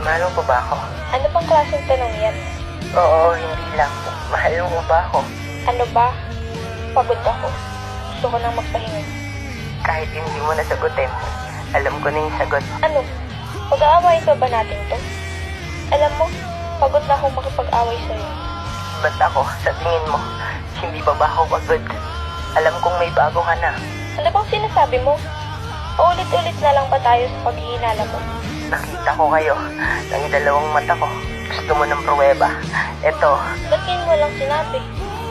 Mahal mo pa ba ako? Ano bang klaseng tanong yan? Oo, hindi lang. Mahal mo ba ako? Ano ba? Pagod ako. Gusto ko nang magpahinga. Kahit hindi mo nasagutin, alam ko na yung sagot. Ano? Pag-aaway ka ba natin to? Alam mo, pagod na akong makipag-away sa'yo. Ba't ako, sa tingin mo, hindi ba ako pagod? Alam kong may bago ka na. Ano bang sinasabi mo? Paulit-ulit na lang ba tayo sa paghihinala mo? Nakita ko kayo ng dalawang mata ko. Gusto mo ng pruweba. Eto, Ba't ngayon mo lang sinabi?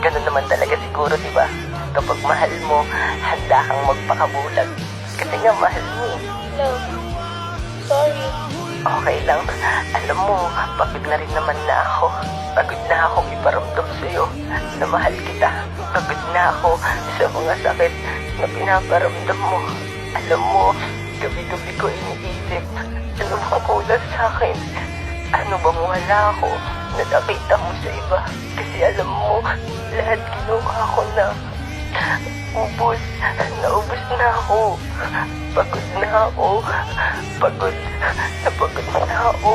ganun naman talaga siguro, di ba? Kapag mahal mo, handa kang magpakabulag. Kasi nga mahal mo eh. Love. Sorry. Okay lang. Alam mo, pagod na rin naman na ako. Pagod na akong iparamdam sa'yo na mahal kita. Pagod na ako sa mga sakit na pinaparamdam mo. Alam mo, gabi-gabi ko iniisip, ano bang kulang sa akin? Ano bang wala ako na nakita mo sa iba? Kasi alam mo, lahat ginawa ko na. Ubus na ako. Pagod na ako. Pagod na ako.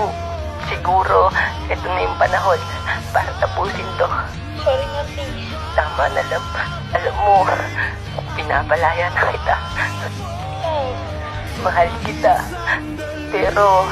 Siguro, ito na yung panahon para tapusin to. Sorry nga, please. Tama na lang. Alam mo, pinapalaya na kita. Love. Mahal kita. Pero,